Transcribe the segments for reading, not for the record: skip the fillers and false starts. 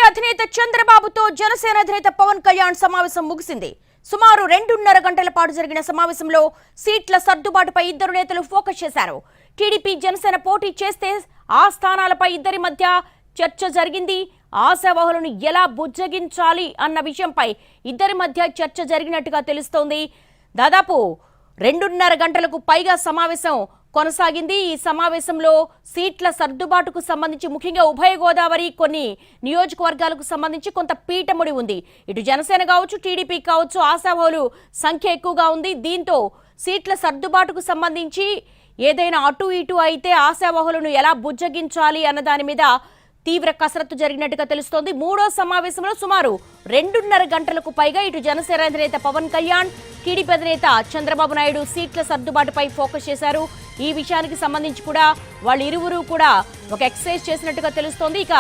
అధినేత చంద్రబాబుతో జనసేన అధినేత పవన్ కళ్యాణ్ సమావేశం ముగిసింది. సుమారు 2.5 గంటల పాటు జరిగిన సమావేశంలో సీట్ల సర్దుబాటుపై ఇద్దరు నేతలు ఫోకస్ చేశారు. టీడీపీ జనసేన పోటీ చేస్తే ఆ స్థానాలపై ఇద్దరి మధ్య చర్చ జరిగింది. ఆశావహులను ఎలా బుజ్జగించాలి అన్న విషయంపై ఇద్దరి మధ్య చర్చ జరిగినట్టుగా తెలుస్తోంది. దాదాపు 2.5 గంటలకు పైగా సమావేశం కొనసాగింది. ఈ సమావేశంలో సీట్ల సర్దుబాటుకు సంబంధించి ముఖ్యంగా ఉభయ గోదావరి కొన్ని నియోజకవర్గాలకు సంబంధించి కొంత పీఠముడి ఉంది. ఇటు జనసేన కావచ్చు, టీడీపీ కావచ్చు, ఆశావహులు సంఖ్య ఎక్కువగా ఉంది. దీంతో సీట్ల సర్దుబాటుకు సంబంధించి ఏదైనా అటు ఇటు అయితే ఆశావహులను ఎలా బుజ్జగించాలి అన్న దాని మీద తీవ్ర కసరత్తు జరిగినట్టుగా తెలుస్తోంది. మూడో సమావేశంలో సుమారు 2.5 గంటలకు పైగా ఇటు జనసేన అధినేత పవన్ కళ్యాణ్, టీడీపీ అధినేత చంద్రబాబు నాయుడు సీట్ల సర్దుబాటుపై ఫోకస్ చేశారు. ఈ విషయానికి సంబంధించి కూడా వాళ్ళు ఇరువురు కూడా ఒక ఎక్సర్సైజ్ చేసినట్టుగా తెలుస్తోంది. ఇక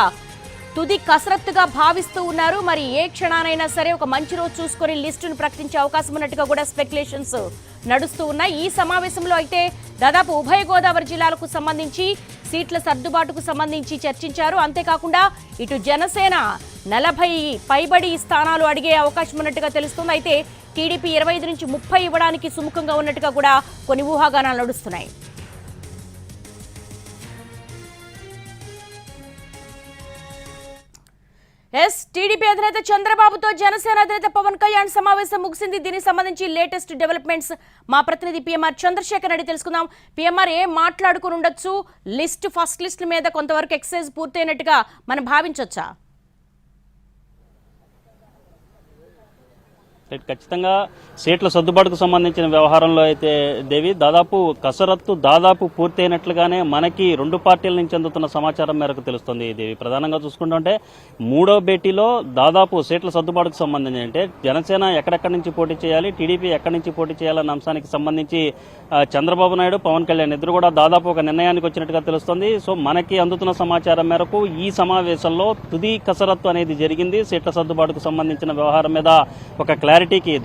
తుది కసరత్తుగా భావిస్తూ ఉన్నారు. మరి ఏ క్షణానైనా సరే ఒక మంచి రోజు చూసుకొని లిస్టును ప్రకటించే అవకాశం ఉన్నట్టుగా కూడా స్పెక్యులేషన్స్ నడుస్తూ ఉన్నాయి. ఈ సమావేశంలో అయితే దాదాపు ఉభయ గోదావరి జిల్లాలకు సంబంధించి సీట్ల సర్దుబాటుకు సంబంధించి చర్చించారు. అంతేకాకుండా ఇటు జనసేన 40 పైబడి స్థానాలు అడిగే అవకాశం ఉన్నట్టుగా తెలుస్తుంది. అయితే టీడీపీ 25 నుంచి 30 ఇవ్వడానికి సుముఖంగా ఉన్నట్టుగా కూడా కొన్ని ఊహాగానాలు నడుస్తున్నాయి. టీడీపీ అధినేత చంద్రబాబుతో జనసేన అధినేత పవన్ కళ్యాణ్ సమావేశం ముగిసింది. దీనికి సంబంధించి లేటెస్ట్ డెవలప్మెంట్స్ మా ప్రతినిధి పిఎంఆర్ చంద్రశేఖర్ రెడ్డి తెలుసుకుందాం. పిఎంఆర్ ఏం మాట్లాడుకుని ఉండొచ్చు? ఫస్ట్ లిస్ట్ మీద కొంతవరకు ఎక్సైజ్ పూర్తయినట్టుగా మనం భావించవచ్చా? ఖచ్చితంగా సీట్ల సర్దుబాటుకు సంబంధించిన వ్యవహారంలో అయితే దేవి కసరత్తు పూర్తయినట్లుగానే మనకి రెండు పార్టీల నుంచి అందుతున్న సమాచారం మేరకు తెలుస్తుంది. దేవి ప్రధానంగా చూసుకుంటుంటే మూడో భేటీలో దాదాపు సీట్ల సర్దుబాటుకు సంబంధించి అంటే జనసేన ఎక్కడెక్కడి నుంచి పోటీ చేయాలి, టీడీపీ ఎక్కడి నుంచి పోటీ చేయాలన్న అంశానికి సంబంధించి చంద్రబాబు నాయుడు, పవన్ కళ్యాణ్ ఇద్దరు కూడా దాదాపు ఒక నిర్ణయానికి వచ్చినట్టుగా తెలుస్తుంది. సో మనకి అందుతున్న సమాచారం మేరకు ఈ సమావేశంలో తుది కసరత్తు అనేది జరిగింది. సీట్ల సర్దుబాటుకు సంబంధించిన వ్యవహారం మీద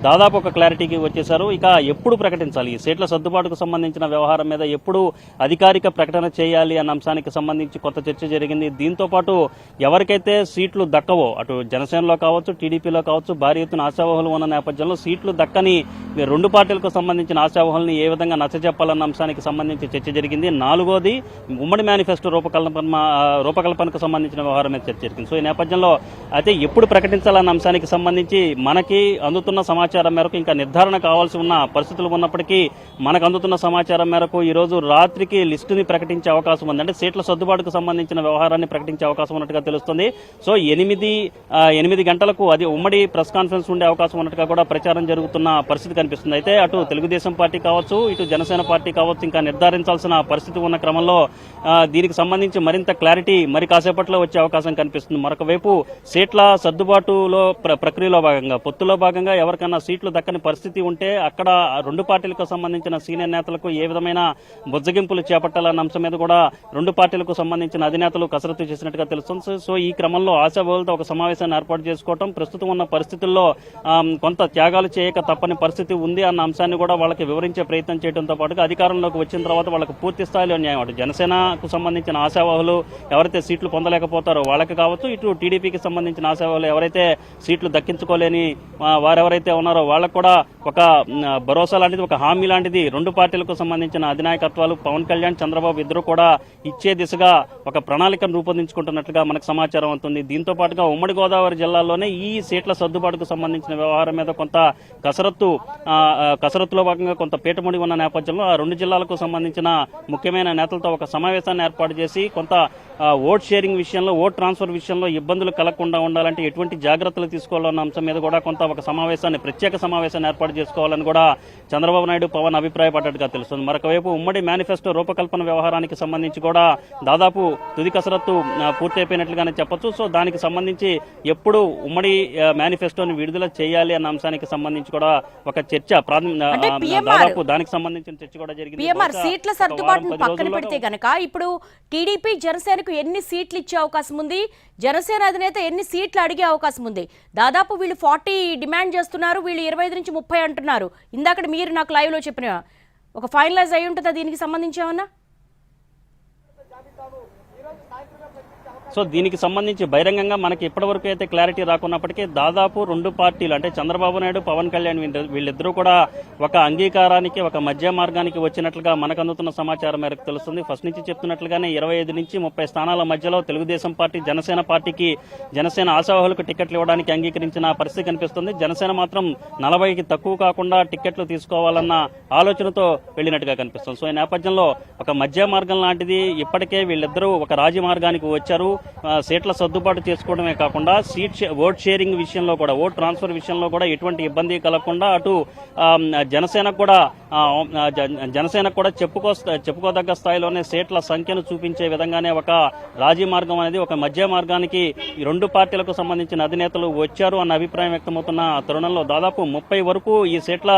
దాదాపు ఒక క్లారిటీకి వచ్చేశారు. ఇక ఎప్పుడు ప్రకటించాలి ఈ సీట్ల సర్దుబాటుకు సంబంధించిన వ్యవహారం మీద, ఎప్పుడు అధికారిక ప్రకటన చేయాలి అన్న అంశానికి సంబంధించి కొంత చర్చ జరిగింది. దీంతో పాటు ఎవరికైతే సీట్లు దక్కవో అటు జనసేనలో కావచ్చు, టీడీపీలో కావచ్చు, భారీ ఎత్తున ఆశావహులు ఉన్న నేపథ్యంలో సీట్లు దక్కని రెండు పార్టీలకు సంబంధించిన ఆశావహుల్ని ఏ విధంగా నచ్చజెప్పాలన్న అంశానికి సంబంధించి చర్చ జరిగింది. నాలుగోది ఉమ్మడి మేనిఫెస్టో రూపకల్పనకు సంబంధించిన వ్యవహారం మీద చర్చ జరిగింది. సో ఈ నేపథ్యంలో అయితే ఎప్పుడు ప్రకటించాలన్న అంశానికి సంబంధించి మనకి అందుతున్న సమాచారం మేరకు ఇంకా నిర్ధారణ కావాల్సి ఉన్న పరిస్థితులు ఉన్నప్పటికీ మనకు అందుతున్న సమాచారం మేరకు ఈ రోజు రాత్రికి లిస్టుని ప్రకటించే అవకాశం ఉంది. అంటే సీట్ల సర్దుబాటుకు సంబంధించిన వ్యవహారాన్ని ప్రకటించే అవకాశం ఉన్నట్టుగా తెలుస్తుంది. సో 8 గంటలకు అది ఉమ్మడి ప్రెస్ కాన్ఫరెన్స్ ఉండే అవకాశం ఉన్నట్టుగా కూడా ప్రచారం జరుగుతున్న పరిస్థితి కనిపిస్తుంది. అయితే అటు తెలుగుదేశం పార్టీ కావచ్చు, ఇటు జనసేన పార్టీ కావచ్చు ఇంకా నిర్ధారించాల్సిన పరిస్థితి ఉన్న క్రమంలో దీనికి సంబంధించి మరింత క్లారిటీ మరి కాసేపట్లో వచ్చే అవకాశం కనిపిస్తుంది. మరొక వైపు సీట్ల సర్దుబాటులో ప్రక్రియలో భాగంగా పొత్తులో భాగంగా ఎవరికన్నా సీట్లు దక్కని పరిస్థితి ఉంటే అక్కడ రెండు పార్టీలకు సంబంధించిన సీనియర్ నేతలకు ఏ విధమైన బుజ్జగింపులు చేపట్టాలన్న అంశం మీద కూడా రెండు పార్టీలకు సంబంధించిన అధినేతలు కసరత్తు చేసినట్టుగా తెలుస్తుంది. సో ఈ క్రమంలో ఆశావహులతో ఒక సమావేశాన్ని ఏర్పాటు చేసుకోవడం, ప్రస్తుతం ఉన్న పరిస్థితుల్లో కొంత త్యాగాలు చేయక తప్పని పరిస్థితి ఉంది అన్న అంశాన్ని కూడా వాళ్ళకి వివరించే ప్రయత్నం చేయడంతో పాటుగా అధికారంలోకి వచ్చిన తర్వాత వాళ్ళకి పూర్తి స్థాయిలో న్యాయం అటు జనసేనకు సంబంధించిన ఆశావహులు ఎవరైతే సీట్లు పొందలేకపోతారో వాళ్ళకి కావచ్చు, ఇటు టీడీపీకి సంబంధించిన ఆశావహులు ఎవరైతే సీట్లు దక్కించుకోలేని వారెవరైతే ఉన్నారో వాళ్ళకు కూడా ఒక భరోసా లాంటిది, ఒక హామీ లాంటిది రెండు పార్టీలకు సంబంధించిన అధినాయకత్వాలు పవన్ కళ్యాణ్, చంద్రబాబు ఇద్దరు కూడా ఇచ్చే దిశగా ఒక ప్రణాళికను రూపొందించుకుంటున్నట్లుగా మనకు సమాచారం అవుతుంది. దీంతో పాటుగా ఉమ్మడి గోదావరి జిల్లాలోనే ఈ సీట్ల సర్దుబాటుకు సంబంధించిన వ్యవహారం మీద కొంత కసరత్తులో భాగంగా కొంత పీఠముడి ఉన్న నేపథ్యంలో ఆ రెండు జిల్లాలకు సంబంధించిన ముఖ్యమైన నేతలతో ఒక సమావేశాన్ని ఏర్పాటు చేసి కొంత ఓట్ షేరింగ్ విషయంలో, ఓట్ ట్రాన్స్ఫర్ విషయంలో ఇబ్బందులు కలగకుండా ఉండాలంటే ఎటువంటి జాగ్రత్తలు తీసుకోవాలన్న అంశం మీద కూడా కొంత ఒక ప్రత్యేక సమావేశాన్ని ఏర్పాటు చేసుకోవాలని కూడా చంద్రబాబు నాయుడు, పవన్ అభిప్రాయపడ్డట్టుగా తెలుస్తుంది. మరొకవైపు ఉమ్మడి మేనిఫెస్టో రూపకల్పన వ్యవహారానికి సంబంధించి కూడా దాదాపు తుది కసరత్తు పూర్తయిపోయినట్లుగానే చెప్పొచ్చు. సో దానికి సంబంధించి ఎప్పుడు ఉమ్మడి మేనిఫెస్టోని విడుదల చేయాలి అన్న అంశానికి సంబంధించి కూడా ఒక చర్చ దాదాపు దానికి సంబంధించిన చర్చ కూడా జరిగింది. సీట్ల సర్దుబాటును పక్కన పెడితే గనక ఇప్పుడు టీడీపీ జనసేనకు ఎన్ని సీట్లు ఇచ్చే అవకాశం ఉంది, జనసేన అధినేత ఎన్ని సీట్లు అడిగే అవకాశం ఉంది? దాదాపు వీళ్ళు 40 డిమాండ్ చేస్తున్నారు, వీళ్ళు 25 నుంచి 30 అంటున్నారు. ఇందాక మీరు నాకు లైవ్ లో చెప్పిన ఒక ఫైనలైజ్ అయి ఉంటుందా దీనికి సంబంధించి ఏమన్నా? సో దీనికి సంబంధించి బహిరంగంగా మనకి ఇప్పటివరకు అయితే క్లారిటీ రాకున్నప్పటికీ దాదాపు రెండు పార్టీలు అంటే చంద్రబాబు నాయుడు, పవన్ కళ్యాణ్ వీళ్ళిద్దరూ కూడా ఒక అంగీకారానికి, ఒక మధ్య మార్గానికి వచ్చినట్లుగా మనకు అందుతున్న సమాచారం మేరకు తెలుస్తుంది. ఫస్ట్ నుంచి చెప్తున్నట్లుగానే 25 నుంచి 30 స్థానాల మధ్యలో తెలుగుదేశం పార్టీ, జనసేన పార్టీకి జనసేన ఆశావాహులకు టికెట్లు ఇవ్వడానికి అంగీకరించిన పరిస్థితి కనిపిస్తుంది. జనసేన మాత్రం 40కి తక్కువ కాకుండా టికెట్లు తీసుకోవాలన్న ఆలోచనతో వెళ్ళినట్టుగా కనిపిస్తుంది. సో ఈ నేపథ్యంలో ఒక మధ్య మార్గం లాంటిది ఇప్పటికే వీళ్ళిద్దరూ ఒక రాజమార్గానికి వచ్చారు. సీట్ల సర్దుబాటు చేసుకోవడమే కాకుండా ఓట్ షేరింగ్ విషయంలో కూడా, ఓట్ ట్రాన్స్ఫర్ విషయంలో కూడా ఎటువంటి ఇబ్బంది కలగకుండా అటు జనసేనకు కూడా చెప్పుకోదగ్గ స్థాయిలోనే సీట్ల సంఖ్యను చూపించే విధంగానే ఒక రాజీ మార్గం అనేది, ఒక మధ్య మార్గానికి ఈ రెండు పార్టీలకు సంబంధించిన అధినేతలు వచ్చారు అన్న అభిప్రాయం వ్యక్తమవుతున్న తరుణంలో దాదాపు 30 వరకు ఈ సీట్ల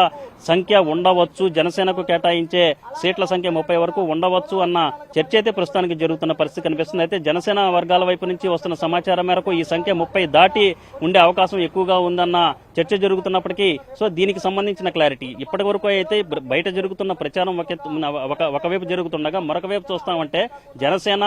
సంఖ్య ఉండవచ్చు, జనసేనకు కేటాయించే సీట్ల సంఖ్య 30 వరకు ఉండవచ్చు అన్న చర్చ అయితే ప్రస్తుతానికి జరుగుతున్న పరిస్థితి కనిపిస్తుంది. అయితే జనసేన వర్గాల వైపు నుంచి వస్తున్న సమాచారం మేరకు ఈ సంఖ్య 30 దాటి ఉండే అవకాశం ఎక్కువగా ఉందన్న చర్చ జరుగుతున్నప్పటికీ సో దీనికి సంబంధించిన క్లారిటీ ఇప్పటి వరకు అయితే బయట జరుగుతున్న ప్రచారం ఒకవైపు జరుగుతుండగా మరొక వైపు చూస్తామంటే జనసేన,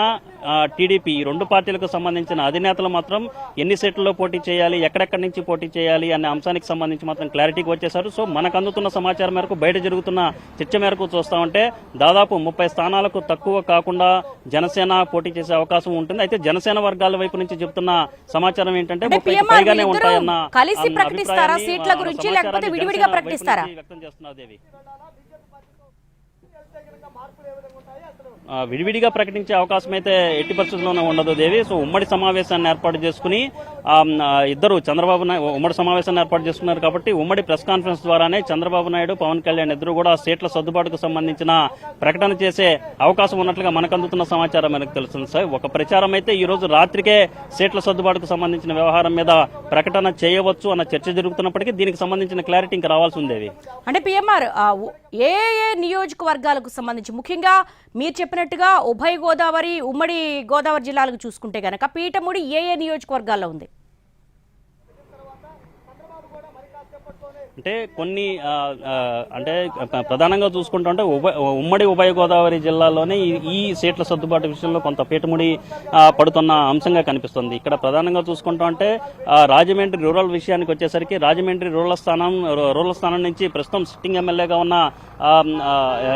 టీడీపీ ఈ రెండు పార్టీలకు సంబంధించిన అధినేతలు మాత్రం ఎన్ని సీట్లలో పోటీ చేయాలి, ఎక్కడెక్కడి నుంచి పోటీ చేయాలి అనే అంశానికి సంబంధించి మాత్రం క్లారిటీకి వచ్చేశారు. సో మనకు అందుతున్న సమాచారం మేరకు, బయట జరుగుతున్న చర్చ మేరకు చూస్తామంటే దాదాపు 30 స్థానాలకు తక్కువ కాకుండా జనసేన పోటీ చేసే అవకాశం ఉంటుంది. అయితే జనసేన వర్గాల వైపు నుంచి చెప్తున్న సమాచారం ఏంటంటే 30 పైగానే ఉంటాయన్న కలిసి ప్రకటిస్తారా సీట్ల గురించి, లేకపోతే విడివిడిగా ప్రకటిస్తారా? వ్యక్తం చేస్తున్నారు దేవి. విడివిడిగా ప్రకటించే అవకాశం అయితే ఎట్టి పరిస్థితుల్లోనే ఉండదు దేవి. సో ఉమ్మడి సమావేశాన్ని ఏర్పాటు చేసుకుని ఇద్దరు ఉమ్మడి సమావేశాన్ని ఏర్పాటు చేసుకున్నారు కాబట్టి ఉమ్మడి ప్రెస్ కాన్ఫరెన్స్ ద్వారానే చంద్రబాబు నాయుడు, పవన్ కళ్యాణ్ ఇద్దరు కూడా సీట్ల సర్దుబాటుకు సంబంధించిన ప్రకటన చేసే అవకాశం ఉన్నట్లుగా మనకు అందుతున్న సమాచారం మనకు తెలుస్తుంది. సార్ ఒక ప్రచారం అయితే ఈ రోజు రాత్రికే సీట్ల సర్దుబాటుకు సంబంధించిన వ్యవహారం మీద ప్రకటన చేయవచ్చు అన్న చర్చ జరుగుతున్నప్పటికీ దీనికి సంబంధించిన క్లారిటీ ఇంకా రావాల్సి ఉంది. అంటే పిఎంఆర్ ఏ నియోజకవర్గాలకు సంబంధించి, ముఖ్యంగా మీరు చెప్పినట్టుగా ఉభయ గోదావరి, ఉమ్మడి గోదావరి జిల్లాలకు చూసుకుంటే గనక పీఠముడి ఏ నియోజకవర్గాల్లో ఉంది? అంటే కొన్ని అంటే ప్రధానంగా చూసుకుంటుంటే ఉమ్మడి ఉభయ గోదావరి జిల్లాలోనే ఈ సీట్ల సర్దుబాటు విషయంలో కొంత పీఠముడి పడుతున్న అంశంగా కనిపిస్తుంది. ఇక్కడ ప్రధానంగా చూసుకుంటా అంటే రాజమండ్రి రూరల్ విషయానికి వచ్చేసరికి రాజమండ్రి రూరల్ స్థానం నుంచి ప్రస్తుతం సిట్టింగ్ ఎమ్మెల్యేగా ఉన్న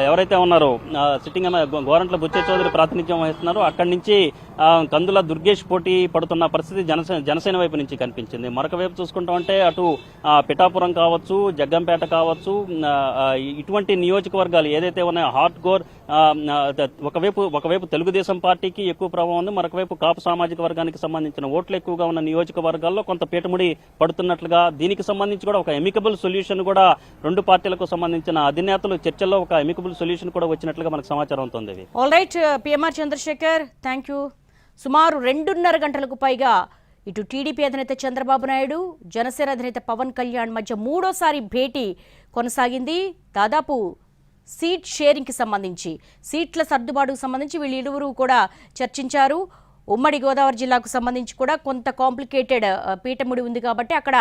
ఎవరైతే ఉన్నారో సిట్టింగ్ గోరంట్ల బుచ్చే చౌదరి ప్రాతినిధ్యం వహిస్తున్నారు. అక్కడి నుంచి కందుల దుర్గేష్ పోటీ పడుతున్న పరిస్థితి జనసేన వైపు నుంచి కనిపించింది. మరొక వైపు చూసుకుంటామంటే అటు పిఠాపురం కావచ్చు, జగ్గంపేట కావచ్చు, ఇటువంటి నియోజకవర్గాలు ఏదైతే ఉన్నాయో హార్ట్ కోర్ ఒకవైపు తెలుగుదేశం పార్టీకి ఎక్కువ ప్రభావం ఉంది, మరొకవైపు కాపు సామాజిక వర్గానికి సంబంధించిన ఓట్లు ఎక్కువగా ఉన్న నియోజకవర్గాల్లో కొంత పీఠముడి పడుతున్నట్లుగా, దీనికి సంబంధించి కూడా ఒక ఎమికబుల్ సొల్యూషన్ కూడా రెండు పార్టీలకు సంబంధించిన అధినేతలు చర్చల్లో ఒక ఎమికబుల్ సొల్యూషన్ కూడా వచ్చినట్లుగా మనకు సమాచారం అవుతుంది. All right PMR Chandrashekar, thank you. సుమారు 2.5 గంటలకు పైగా ఇటు టీడీపీ అధినేత చంద్రబాబు నాయుడు, జనసేన అధినేత పవన్ కళ్యాణ్ మధ్య మూడోసారి భేటీ కొనసాగింది. దాదాపు సీట్ షేరింగ్కి సంబంధించి, సీట్ల సర్దుబాటుకు సంబంధించి వీళ్ళిరువురు కూడా చర్చించారు. ఉమ్మడి గోదావరి జిల్లాకు సంబంధించి కూడా కొంత కాంప్లికేటెడ్ పీఠముడి ఉంది కాబట్టి అక్కడ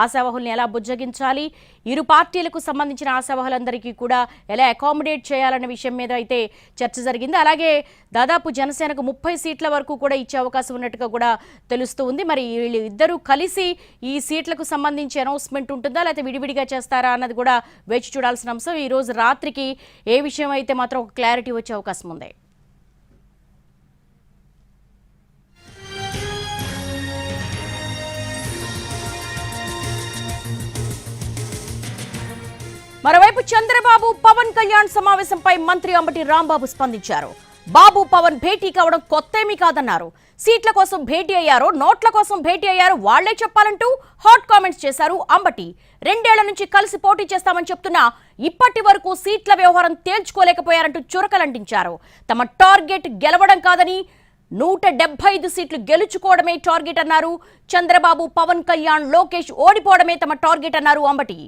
ఆశావహుల్ని ఎలా బుజ్జగించాలి, ఇరు పార్టీలకు సంబంధించిన ఆశావహులందరికీ కూడా ఎలా అకామిడేట్ చేయాలన్న విషయం మీద అయితే చర్చ జరిగింది. అలాగే దాదాపు జనసేనకు 30 సీట్ల వరకు కూడా ఇచ్చే అవకాశం ఉన్నట్టుగా కూడా తెలుస్తూ ఉంది. మరి వీళ్ళు ఇద్దరు కలిసి ఈ సీట్లకు సంబంధించి అనౌన్స్మెంట్ ఉంటుందా, లేకపోతే విడివిడిగా చేస్తారా అన్నది కూడా వేచి చూడాల్సిన అంశం. ఈ రోజు రాత్రికి ఏ విషయం అయితే మాత్రం ఒక క్లారిటీ వచ్చే అవకాశం ఉంది. మరోవైపు చంద్రబాబు, పవన్ కళ్యాణ్ సమావేశంపై మంత్రి అంబటి రాంబాబు స్పందించారు. బాబు, పవన్ భేటీ కావడం కొత్తేమీ కాదన్నారు. సీట్ల కోసం భేటీ అయ్యారో, నోట్ల కోసం భేటీ అయ్యారో వాళ్లే చెప్పాలంటూ హాట్ కామెంట్స్ చేశారు అంబటి. 2 ఏళ్ల నుంచి కలిసి పోటీ చేస్తామని చెప్తున్నా ఇప్పటి వరకు సీట్ల వ్యవహారం తేల్చుకోలేకపోయారంటూ చురకలంటించారు. తమ టార్గెట్ గెలవడం కాదని 175 సీట్లు గెలుచుకోవడమే టార్గెట్ అన్నారు. చంద్రబాబు, పవన్ కళ్యాణ్, లోకేష్ ఓడిపోవడమే తమ టార్గెట్ అన్నారు అంబటి.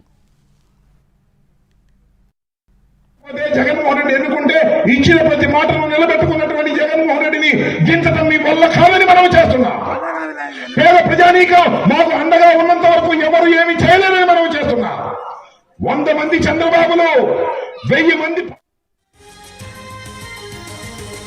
జగన్మోహన్ రెడ్డి ఎన్నుకుంటే ఇచ్చిన ప్రతి మాటను నిలబెట్టుకున్నటువంటి జగన్మోహన్ రెడ్డిని దించడం మీ వల్ల కాదని మనం చేస్తున్నాం. పేద ప్రజానీకం మాకు అండగా ఉన్నంత వరకు ఎవరు ఏమి చేయలేరని మనం చేస్తున్నాం. 100 మంది చంద్రబాబులు 1000 మంది